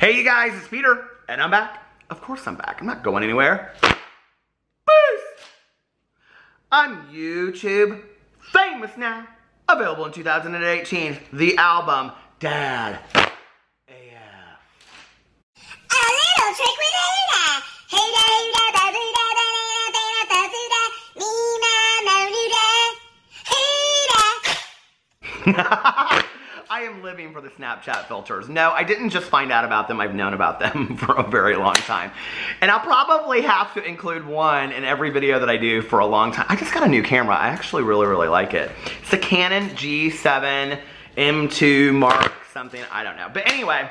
Hey you guys, it's Peter, and I'm back. Of course I'm back. I'm not going anywhere. Peace! I'm YouTube famous now. Available in 2018. The album, Dad. AF. A little trick with Huda. Huda, Huda, ba-Huda, ba-Huda, ba-Huda, ba-Huda, Huda. I am living for the Snapchat filters. No, I didn't just find out about them. I've known about them for a very long time. And I'll probably have to include one in every video that I do for a long time. I just got a new camera. I actually really like it. It's a Canon G7 M2 Mark something. I don't know. But anyway,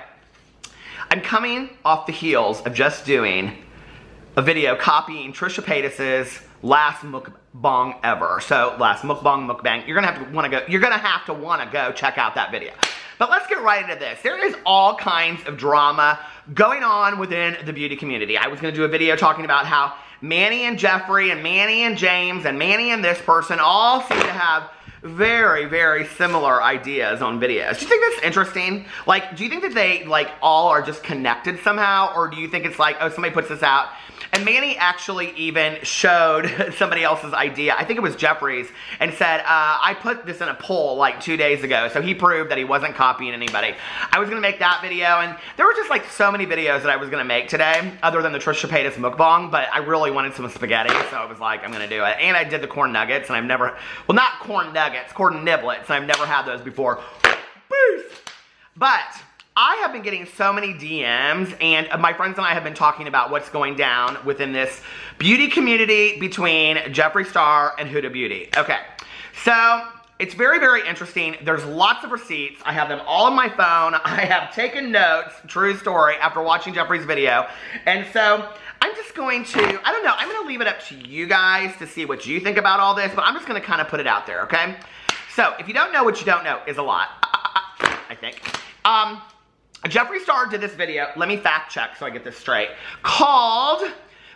I'm coming off the heels of just doing a video copying Trisha Paytas's last mukbang ever. So last mukbang. You're gonna have to wanna go check out that video. But let's get right into this. There is all kinds of drama going on within the beauty community. I was gonna do a video talking about how Manny and Jeffree and Manny and James and Manny and this person all seem to have very similar ideas on videos. Do you think that's interesting? Like, do you think that they all are just connected somehow? Or do you think it's like, oh, somebody puts this out? And Manny actually even showed somebody else's idea, I think it was Jeffree's, and said, I put this in a poll like 2 days ago, so he proved that he wasn't copying anybody. I was gonna make that video, and there were just like so many videos that I was gonna make today, other than the Trisha Paytas mukbang, but I really wanted some spaghetti, so I was like, I'm gonna do it. And I did the corn nuggets, and I've never, well, not corn nuggets, corn niblets, and I've never had those before. Peace! But I have been getting so many DMs, and my friends and I have been talking about what's going down within this beauty community between Jeffree Star and Huda Beauty. Okay, so it's very interesting. There's lots of receipts. I have them all on my phone. I have taken notes, true story, after watching Jeffree's video. And so I'm just going to, I don't know, I'm going to leave it up to you guys to see what you think about all this, but I'm just going to kind of put it out there, okay? So if you don't know what you don't know is a lot, I think. Jeffree Star did this video, let me fact check so I get this straight, called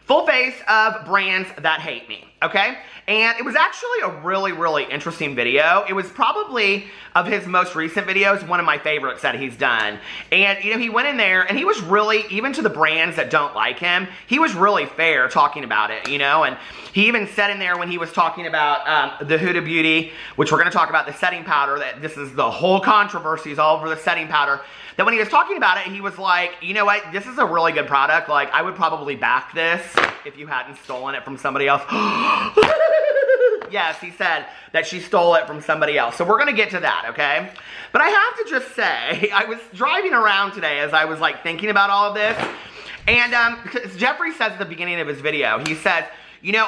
Full Face of Brands That Hate Me, okay? And it was actually a really interesting video. It was probably, of his most recent videos, one of my favorites that he's done. And, you know, he went in there and he was really, even to the brands that don't like him, he was really fair talking about it, you know? And he even said in there when he was talking about the Huda Beauty, which we're gonna talk about the setting powder, that this is the whole controversy is all over the setting powder, that when he was talking about it, he was like, you know what, this is a really good product. Like, I would probably back this if you hadn't stolen it from somebody else. Yes, he said that she stole it from somebody else. So we're going to get to that, okay? But I have to just say, I was driving around today as I was like thinking about all of this. And Jeffree says at the beginning of his video, he says, you know,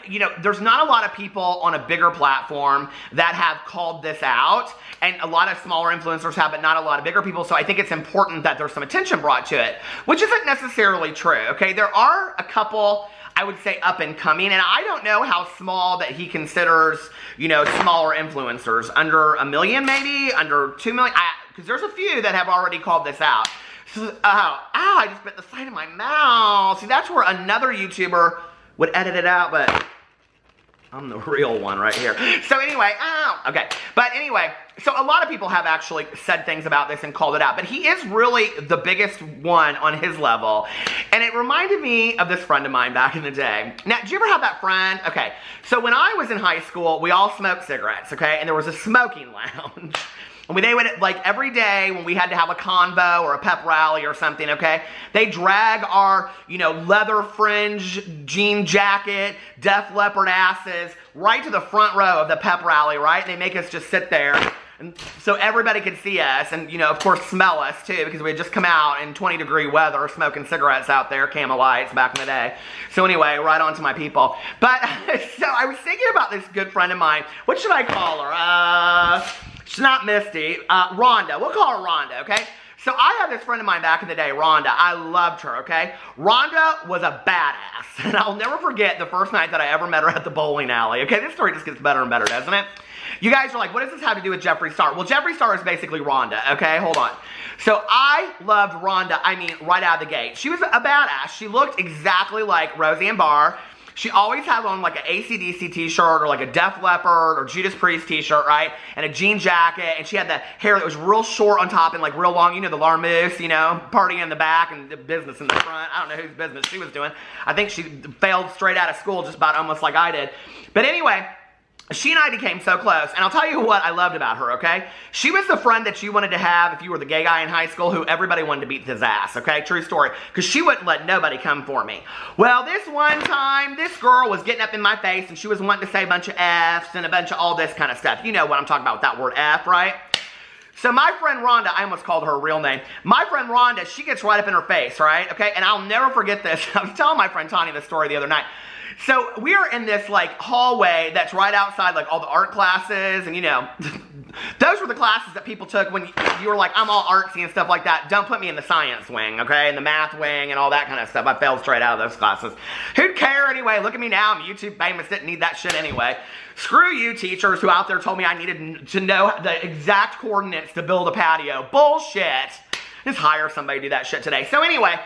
you know, there's not a lot of people on a bigger platform that have called this out, and a lot of smaller influencers have, but not a lot of bigger people, so I think it's important that there's some attention brought to it, which isn't necessarily true, okay? There are a couple, I would say, up and coming, and I don't know how small that he considers, you know, smaller influencers, under 1 million maybe, under 2 million, because there's a few that have already called this out. So, I just bit the side of my mouth. See, that's where another YouTuber would edit it out, but I'm the real one right here. So anyway, okay. But anyway, so a lot of people have actually said things about this and called it out, but he is really the biggest one on his level. And it reminded me of this friend of mine back in the day. Now, did you ever have that friend? Okay, so when I was in high school, we all smoked cigarettes, okay? And there was a smoking lounge. And they would, like, every day when we had to have a convo or a pep rally or something, okay, they drag our, you know, leather fringe jean jacket, Def Leppard asses right to the front row of the pep rally, right? And they make us just sit there. And so everybody could see us and, you know, of course, smell us, too, because we had just come out in 20-degree weather smoking cigarettes out there, Camel Lights back in the day. So anyway, right on to my people. But, so I was thinking about this good friend of mine. What should I call her? She's not Misty. Rhonda. We'll call her Rhonda, okay? So I had this friend of mine back in the day, Rhonda. I loved her, okay? Rhonda was a badass. And I'll never forget the first night that I ever met her at the bowling alley. Okay, this story just gets better and better, doesn't it? You guys are like, what does this have to do with Jeffree Star? Well, Jeffree Star is basically Rhonda, okay? Hold on. So I loved Rhonda, I mean, right out of the gate. She was a badass. She looked exactly like Roseanne Barr. She always had on like an AC/DC t-shirt or like a Def Leppard or Judas Priest t-shirt, right? And a jean jacket, and she had the hair that was real short on top and like real long, you know, the Larmoose, you know, party in the back and the business in the front. I don't know whose business she was doing. I think she failed straight out of school just about almost like I did. But anyway, she and I became so close, and I'll tell you what I loved about her, okay? She was the friend that you wanted to have if you were the gay guy in high school who everybody wanted to beat his ass, okay? True story. Because she wouldn't let nobody come for me. Well, this one time, this girl was getting up in my face, and she was wanting to say a bunch of F's and a bunch of all this kind of stuff. You know what I'm talking about with that word F, right? So my friend Rhonda, I almost called her a real name. My friend Rhonda, she gets right up in her face, right? Okay, and I'll never forget this. I was telling my friend Tanya this story the other night. So we're in this like hallway that's right outside like all the art classes, and you know, those were the classes that people took when you were like, I'm all artsy and stuff like that. Don't put me in the science wing, okay, and the math wing and all that kind of stuff. I failed straight out of those classes. Who'd care anyway? Look at me now, I'm YouTube famous, didn't need that shit anyway. Screw you teachers who out there told me I needed to know the exact coordinates to build a patio. Bullshit. Just hire somebody to do that shit today. So anyway,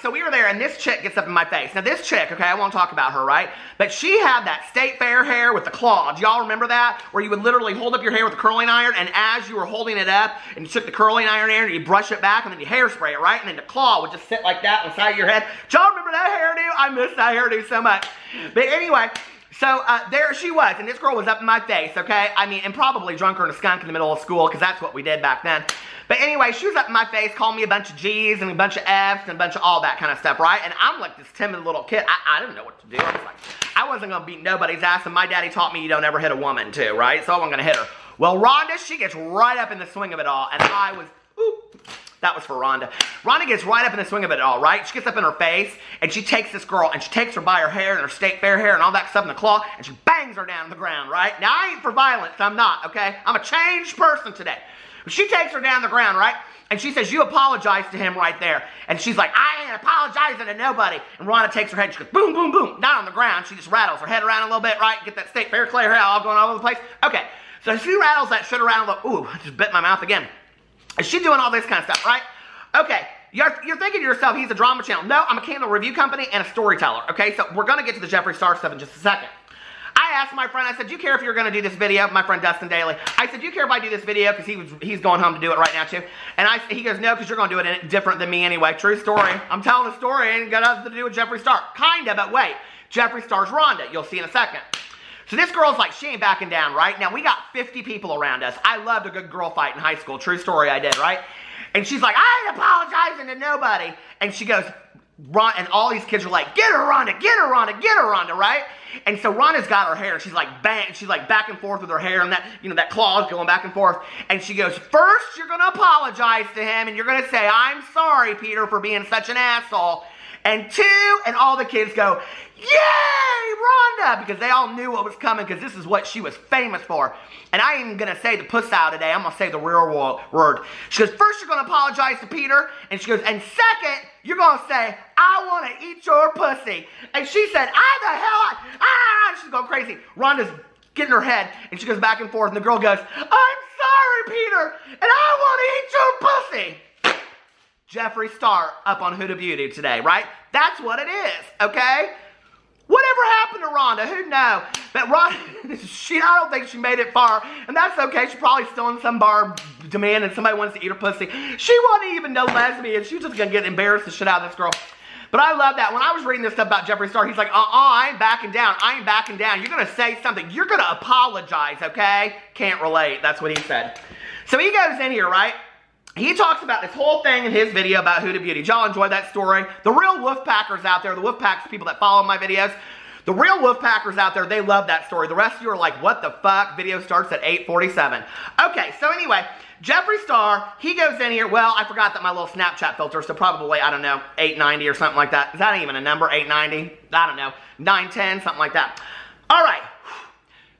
so we were there, and this chick gets up in my face. Now, this chick, okay, I won't talk about her, right? But she had that state fair hair with the claw. Do y'all remember that? Where you would literally hold up your hair with a curling iron, and as you were holding it up, and you took the curling iron in, and you brush it back, and then you hairspray it, right? And then the claw would just sit like that on the side of your head. Do y'all remember that hairdo? I miss that hairdo so much. But anyway, so there she was, and this girl was up in my face, okay? I mean, and probably drunk her in a skunk in the middle of school, because that's what we did back then. But anyway, she was up in my face, calling me a bunch of G's and a bunch of F's and a bunch of all that kind of stuff, right? And I'm like this timid little kid. I didn't know what to do. I was like, I wasn't going to beat nobody's ass, and my daddy taught me you don't ever hit a woman too, right? So I wasn't going to hit her. Well, Rhonda, she gets right up in the swing of it all, and I was, ooh, that was for Rhonda. Rhonda gets right up in the swing of it all, right? She gets up in her face, and she takes this girl, and she takes her by her hair and her state fair hair and all that stuff in the claw, and she bangs her down on the ground, right? Now, I ain't for violence. I'm not, okay? I'm a changed person today. But she takes her down the ground, right? And she says, you apologize to him right there. And she's like, I ain't apologizing to nobody. And Rhonda takes her head, she goes, boom, boom, boom, down on the ground. She just rattles her head around a little bit, right? Get that state fair clay hair all going all over the place. Okay, so she rattles that shit around a little, ooh, I just bit my mouth again. Is she doing all this kind of stuff, right? Okay, you're thinking to yourself, he's a drama channel. No, I'm a candle review company and a storyteller, okay? So we're going to get to the Jeffree Star stuff in just a second. I asked my friend, I said, do you care if you're going to do this video? My friend Dustin Daly. I said, do you care if I do this video? Because he's going home to do it right now too. And he goes, no, because you're going to do it different than me anyway. True story. I'm telling the story. It ain't got nothing to do with Jeffree Star. Kinda, but wait. Jeffree Star's Rhonda. You'll see in a second. So this girl's like, she ain't backing down, right? Now, we got 50 people around us. I loved a good girl fight in high school. True story, I did, right? And she's like, I ain't apologizing to nobody. And she goes, and all these kids are like, get her, Rhonda, get her, Rhonda, get her, Rhonda, right? And so Rhonda's got her hair, she's like bang, she's like back and forth with her hair, and that, you know, that claw is going back and forth. And she goes, first you're gonna apologize to him, and you're gonna say, I'm sorry, Peter, for being such an asshole. And two, and all the kids go, yay, Rhonda, because they all knew what was coming, because this is what she was famous for. And I ain't even going to say the puss out today, I'm going to say the real word. She goes, first you're going to apologize to Peter, and she goes, and second, you're going to say, I want to eat your pussy. And she said, she's going crazy. Rhonda's getting her head, and she goes back and forth, and the girl goes, I'm sorry, Peter, and I want to eat your pussy. Jeffree Star up on Huda Beauty today, right? That's what it is, okay? Whatever happened to Rhonda? Who knows? But Rhonda, I don't think she made it far, and that's okay. She's probably still in some bar demanding somebody wants to eat her pussy. She wasn't even no lesbian. She was just gonna get embarrassed the shit out of this girl. But I love that. When I was reading this stuff about Jeffree Star, he's like, I ain't backing down. I ain't backing down. You're gonna say something. You're gonna apologize, okay? Can't relate. That's what he said. So he goes in here, right? He talks about this whole thing in his video about Huda Beauty. Did y'all enjoy that story? The real wolf packers out there, the wolf packs, people that follow my videos, the real wolf packers out there, they love that story. The rest of you are like, what the fuck? Video starts at 8:47. Okay, so anyway, Jeffree Star, he goes in here. Well, I forgot that my little Snapchat filter, so probably, I don't know, 890 or something like that. Is that even a number, 890? I don't know, 910, something like that. All right.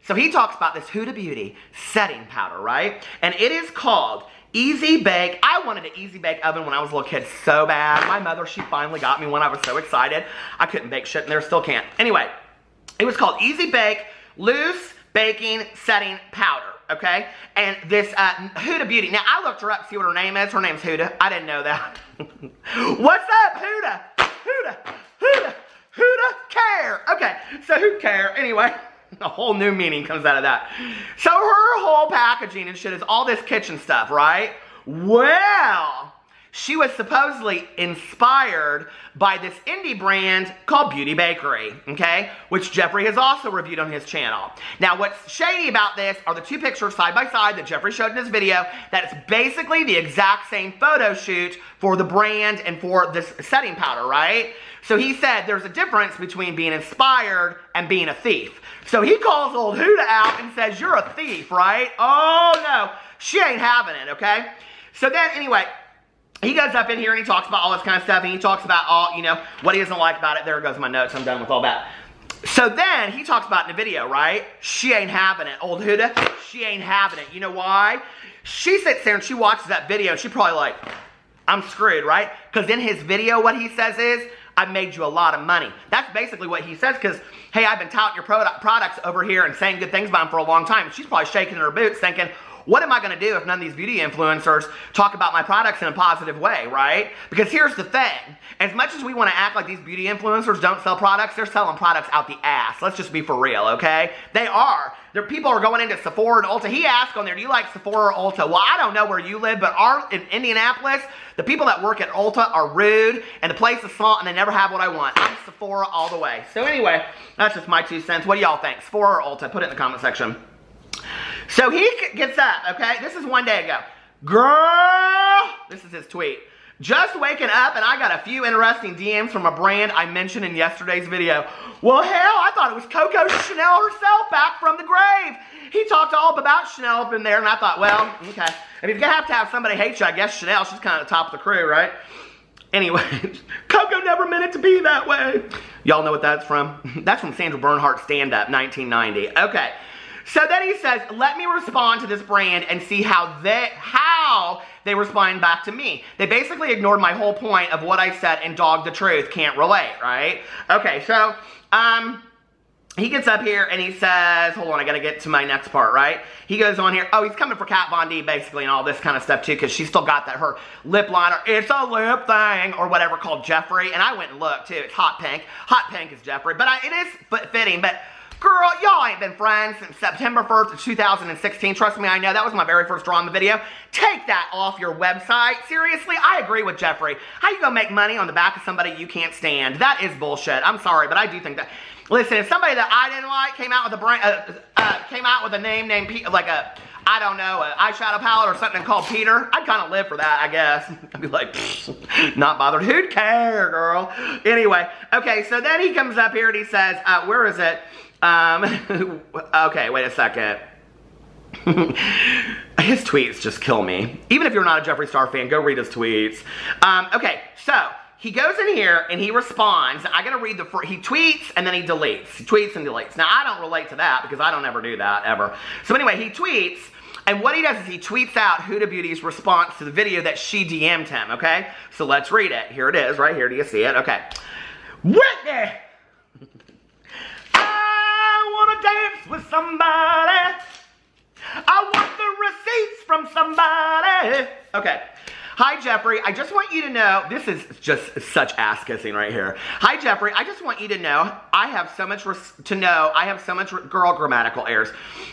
So he talks about this Huda Beauty setting powder, right? And it is called Easy Bake. I wanted an Easy Bake oven when I was a little kid so bad. My mother, she finally got me one. I was so excited. I couldn't bake shit in there, still can't. Anyway, it was called Easy Bake Loose Baking Setting Powder, okay? And this Huda Beauty. Now, I looked her up to see what her name is. Her name's Huda. I didn't know that. What's up, Huda? Huda, Huda, Huda care. Okay, so who care? Anyway, a whole new meaning comes out of that. So her whole packaging and shit is all this kitchen stuff, right? Well, she was supposedly inspired by this indie brand called Beauty Bakery, okay? Which Jeffree has also reviewed on his channel. Now, what's shady about this are the two pictures side by side that Jeffree showed in his video. That it's basically the exact same photo shoot for the brand and for this setting powder, right? So he said there's a difference between being inspired and being a thief. So he calls old Huda out and says, you're a thief, right? Oh, no. She ain't having it, okay? So then, anyway, he goes up in here and he talks about all this kind of stuff, and he talks about all, you know, what he doesn't like about it. There goes my notes. I'm done with all that. So then he talks about in the video, right? She ain't having it. Old Huda, she ain't having it. You know why? She sits there and she watches that video and she probably like, I'm screwed, right? Because in his video, what he says is, I made you a lot of money. That's basically what he says because, hey, I've been touting your products over here and saying good things about them for a long time. And she's probably shaking in her boots thinking, what am I going to do if none of these beauty influencers talk about my products in a positive way, right? Because here's the thing. As much as we want to act like these beauty influencers don't sell products, they're selling products out the ass. Let's just be for real, okay? They are. People are going into Sephora and Ulta. He asked on there, do you like Sephora or Ulta? Well, I don't know where you live, but in Indianapolis, the people that work at Ulta are rude, and the place is small, and they never have what I want. I'm Sephora all the way. So anyway, that's just my 2 cents. What do y'all think? Sephora or Ulta? Put it in the comment section. So he gets up, okay? This is one day ago. Girl, this is his tweet. Just waking up, and I got a few interesting DMs from a brand I mentioned in yesterday's video. Well, hell, I thought it was Coco Chanel herself back from the grave. He talked all about Chanel up in there, and I thought, well, okay. If you're going to have somebody hate you, I guess Chanel, she's kind of the top of the crew, right? Anyway, Coco never meant it to be that way. Y'all know what that's from? That's from Sandra Bernhardt's stand-up, 1990. Okay. So then he says, let me respond to this brand and see how they respond back to me. They basically ignored my whole point of what I said and dogged the truth. Can't relate, right? Okay, so he gets up here and he says, hold on, I gotta get to my next part, right? He goes on here, oh, he's coming for Kat Von D basically and all this kind of stuff too, because she's still got that, her lip liner, it's a lip thing, or whatever, called Jeffree. And I went and looked too, it's hot pink. Hot pink is Jeffree, but it is fitting, but girl, y'all ain't been friends since September 1st of 2016. Trust me, I know. That was my very first draw in the video. Take that off your website. Seriously, I agree with Jeffree. How you gonna make money on the back of somebody you can't stand? That is bullshit. I'm sorry, but I do think that. Listen, if somebody that I didn't like came out with a brand, came out with a name named like a, I don't know, an eyeshadow palette or something called Peter, I'd kind of live for that, I guess. I'd be like, not bothered. Who'd care, girl? Anyway, okay, so then he comes up here and he says, where is it? Okay, wait a second. His tweets just kill me. Even if you're not a Jeffree Star fan, go read his tweets. Okay, so he goes in here and he responds. I gotta read he tweets and then he deletes. He tweets and deletes. Now, I don't relate to that because I don't ever do that, ever. So anyway, he tweets, and what he does is he tweets out Huda Beauty's response to the video that she DM'd him, okay? So let's read it. Here it is, right here. Do you see it? Okay. Whitney! I wanna dance with somebody. I want the receipts from somebody. Okay. Hi, Jeffree. I just want you to know, this is just such ass kissing right here. Hi, Jeffree. I just want you to know, I have so much girl, grammatical errors.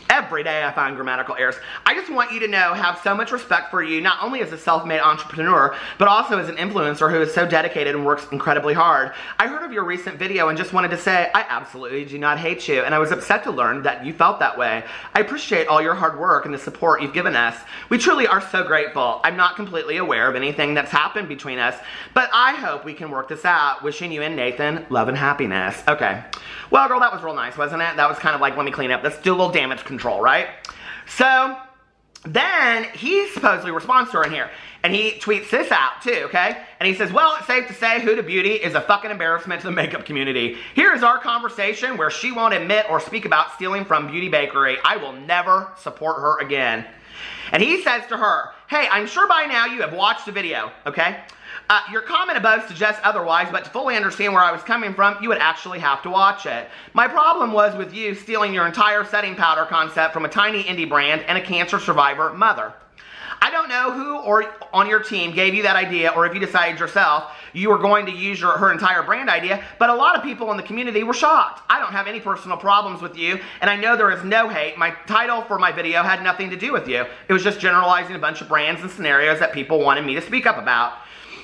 Every day I find grammatical errors. I just want you to know, have so much respect for you, not only as a self-made entrepreneur, but also as an influencer who is so dedicated and works incredibly hard. I heard of your recent video and just wanted to say, I absolutely do not hate you, and I was upset to learn that you felt that way. I appreciate all your hard work and the support you've given us. We truly are so grateful. I'm not completely aware of anything that's happened between us, but I hope we can work this out. Wishing you and Nathan love and happiness. Okay. Well, girl, that was real nice, wasn't it? That was kind of like, let me clean up. Let's do a little damage control, right? So then he supposedly responds to her in here, and he tweets this out too, okay? And he says, well, it's safe to say Huda Beauty is a fucking embarrassment to the makeup community. Here is our conversation where she won't admit or speak about stealing from Beauty Bakery. I will never support her again. And he says to her, hey, I'm sure by now you have watched the video, okay? Your comment above suggests otherwise, but to fully understand where I was coming from, you would actually have to watch it. My problem was with you stealing your entire setting powder concept from a tiny indie brand and a cancer survivor mother. I don't know who or on your team gave you that idea, or if you decided yourself you were going to use her entire brand idea, but a lot of people in the community were shocked. I don't have any personal problems with you, and I know there is no hate. My title for my video had nothing to do with you. It was just generalizing a bunch of brands and scenarios that people wanted me to speak up about.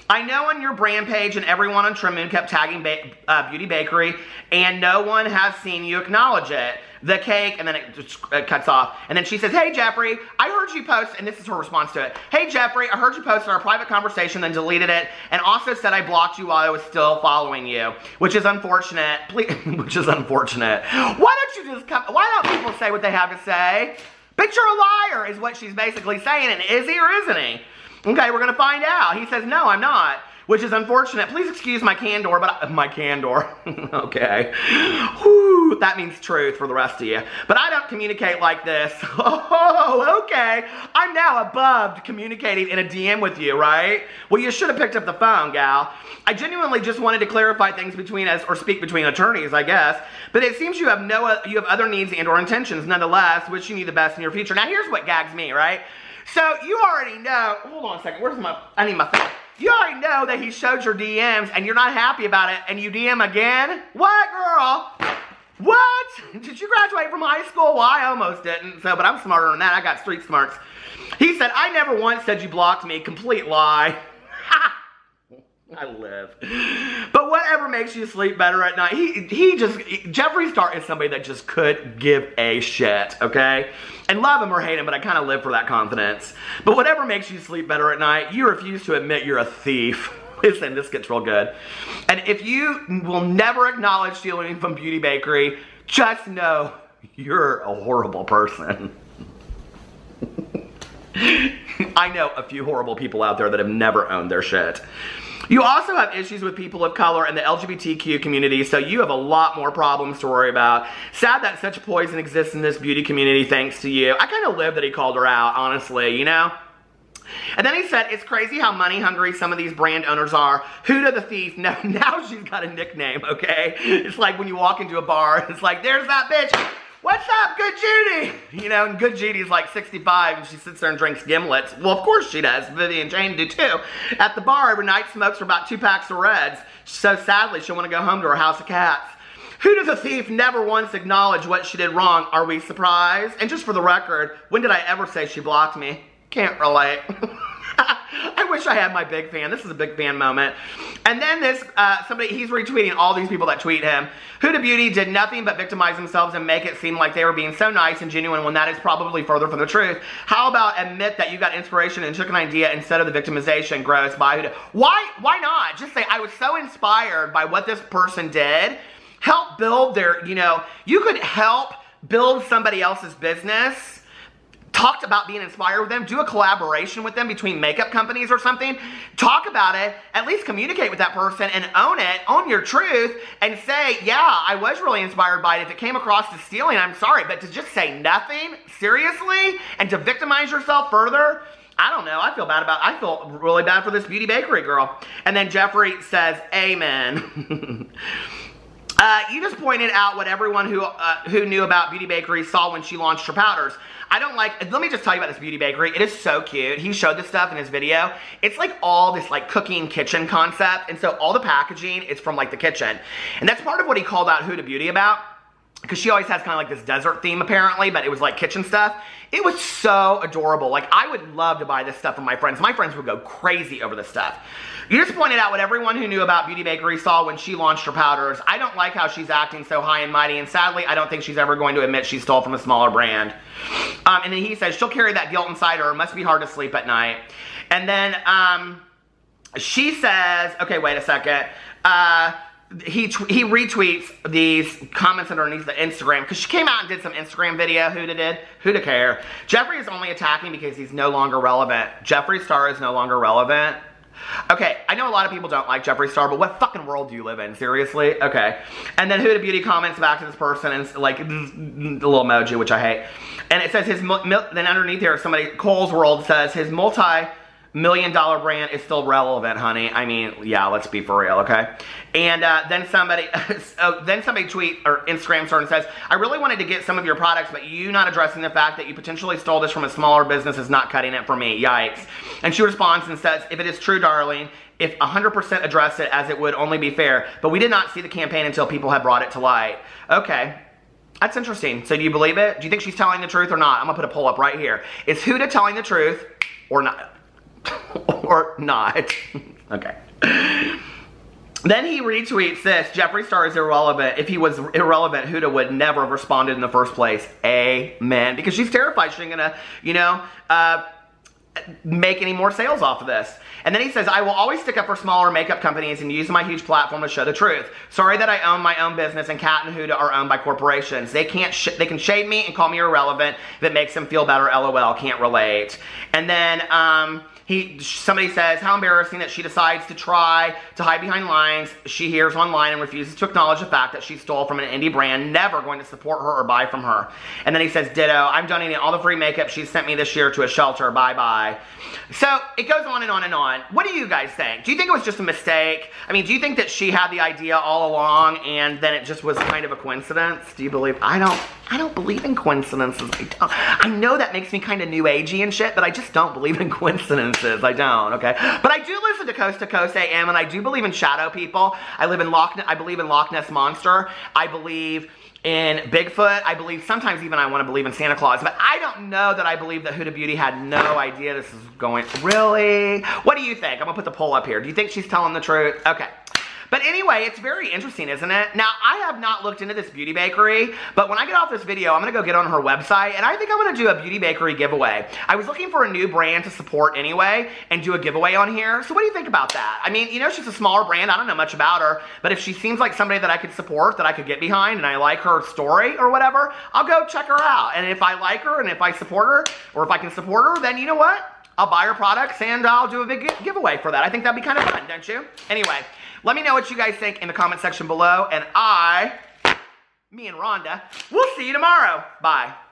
I know on your brand page and everyone on Trim Moon kept tagging Beauty Bakery, and no one has seen you acknowledge it. The cake, and then it just cuts off. And then she says, hey, Jeffree, I heard you post, and this is her response to it. Hey, Jeffree, I heard you post in our private conversation, then deleted it, and also said I blocked you while I was still following you, which is unfortunate. Please, which is unfortunate. Why don't you just come, why don't people say what they have to say? Bitch, you're a liar, is what she's basically saying, and is he or isn't he? Okay, we're gonna find out. He says, no, I'm not. Which is unfortunate. Please excuse my candor, but my candor. Okay. Whew, that means truth for the rest of you. But I don't communicate like this. Oh, okay. I'm now above communicating in a DM with you, right? Well, you should have picked up the phone, gal. I genuinely just wanted to clarify things between us, or speak between attorneys, I guess. But it seems you have other needs and/or intentions, nonetheless. Wishing you the best in your future. Now, here's what gags me, right? So you already know. Hold on a second. I need my phone. You already know that he showed your DMs and you're not happy about it, and you DM again? What, girl? What? Did you graduate from high school? Well, I almost didn't, but I'm smarter than that. I got street smarts. He said, I never once said you blocked me. Complete lie. I live. But whatever makes you sleep better at night. Jeffree Star is somebody that just could give a shit, okay? And love him or hate him, but I kind of live for that confidence. But whatever makes you sleep better at night, you refuse to admit you're a thief. Listen, this gets real good. And if you will never acknowledge stealing from Beauty Bakery, just know you're a horrible person. I know a few horrible people out there that have never owned their shit. You also have issues with people of color and the LGBTQ community, so you have a lot more problems to worry about. Sad that such poison exists in this beauty community thanks to you. I kind of live that he called her out, honestly, you know? And then he said, it's crazy how money hungry some of these brand owners are. Huda the Thief, now she's got a nickname, okay? It's like when you walk into a bar, it's like, there's that bitch. What's up, Good Judy? You know, and Good Judy's like 65 and she sits there and drinks gimlets. Well, of course she does. Vivian Jane do too. At the bar every night, smokes for about 2 packs of Reds. So sadly, she'll want to go home to her house of cats. Huda the Thief never once acknowledged what she did wrong. Are we surprised? And just for the record, when did I ever say she blocked me? Can't relate. I wish I had my big fan. This is a big fan moment. And then this, he's retweeting all these people that tweet him. Huda Beauty did nothing but victimize themselves and make it seem like they were being so nice and genuine when that is probably further from the truth. How about admit that you got inspiration and took an idea instead of the victimization? Gross by Huda. Why not? Just say, I was so inspired by what this person did. Help build their, you could help build somebody else's business. Talked about being inspired with them, do a collaboration with them between makeup companies or something, talk about it, at least communicate with that person and own it, own your truth, and say, yeah, I was really inspired by it. If it came across as stealing, I'm sorry, but to just say nothing, seriously, and to victimize yourself further, I don't know, I feel really bad for this Beauty Bakery girl. And then Jeffree says, amen. You just pointed out what everyone who knew about Beauty Bakery saw when she launched her powders. Let me just tell you about this Beauty Bakery. It is so cute. He showed this stuff in his video. It's like all this like cooking kitchen concept. And so all the packaging is from like the kitchen. And that's part of what he called out Huda Beauty about. Because she always has kind of like this desert theme apparently, but it was like kitchen stuff. It was so adorable. Like I would love to buy this stuff from my friends. My friends would go crazy over this stuff. You just pointed out what everyone who knew about Beauty Bakery saw when she launched her powders. I don't like how she's acting so high and mighty, and sadly, I don't think she's ever going to admit she stole from a smaller brand. And then he says, she'll carry that guilt inside her. It must be hard to sleep at night. And then she says, okay, wait a second. He retweets these comments underneath the Instagram, because she came out and did some Instagram video. Huda did. Huda care. Jeffree is only attacking because he's no longer relevant. Jeffree Star is no longer relevant. Okay, I know a lot of people don't like Jeffree Star, but what fucking world do you live in? Seriously? Okay. And then Huda Beauty comments back to this person and like the little emoji, which I hate. And it says then underneath here, Cole's World says his $1 million brand is still relevant, honey. I mean, yeah, let's be for real, okay? And then somebody tweet or Instagram star and says, I really wanted to get some of your products, but you not addressing the fact that you potentially stole this from a smaller business is not cutting it for me. Yikes. And she responds and says, if it is true, darling, if 100% addressed it as it would only be fair, but we did not see the campaign until people had brought it to light. Okay. That's interesting. So do you believe it? Do you think she's telling the truth or not? I'm going to put a poll up right here. Is Huda telling the truth or not? Or not. Okay. Then he retweets this. Jeffree Star is irrelevant. If he was irrelevant, Huda would never have responded in the first place. Amen. Because she's terrified she's going to, make any more sales off of this. And then he says, I will always stick up for smaller makeup companies and use my huge platform to show the truth. Sorry that I own my own business and Kat and Huda are owned by corporations. They can shade me and call me irrelevant if it makes them feel better. LOL, can't relate. And then somebody says, how embarrassing that she decides to try to hide behind lines she hears online and refuses to acknowledge the fact that she stole from an indie brand, never going to support her or buy from her. And then he says, ditto, I'm donating all the free makeup she sent me this year to a shelter. Bye-bye. So it goes on and on and on. What do you guys think? Do you think it was just a mistake? I mean, do you think that she had the idea all along and then it just was kind of a coincidence? Do you believe? I don't believe in coincidences. I know that makes me kind of new agey and shit, but I just don't believe in coincidences. I don't, okay? But I do listen to Coast AM, and I do believe in shadow people. I believe in Loch Ness Monster. I believe in Bigfoot. I believe sometimes even I want to believe in Santa Claus. But I don't know that I believe that Huda Beauty had no idea this is going. Really? What do you think? I'm going to put the poll up here. Do you think she's telling the truth? Okay. But anyway, it's very interesting, isn't it? Now, I have not looked into this beauty bakery, but when I get off this video, I'm going to go get on her website, and I think I'm going to do a beauty bakery giveaway. I was looking for a new brand to support anyway, and do a giveaway on here. So what do you think about that? I mean, she's a smaller brand. I don't know much about her, but if she seems like somebody that I could support, that I could get behind, and I like her story or whatever, I'll go check her out. And if I like her, and if I support her, or if I can support her, then you know what? I'll buy her products, and I'll do a big giveaway for that. I think that'd be kind of fun, don't you? Anyway. Let me know what you guys think in the comment section below, and me and Rhonda, we'll see you tomorrow. Bye.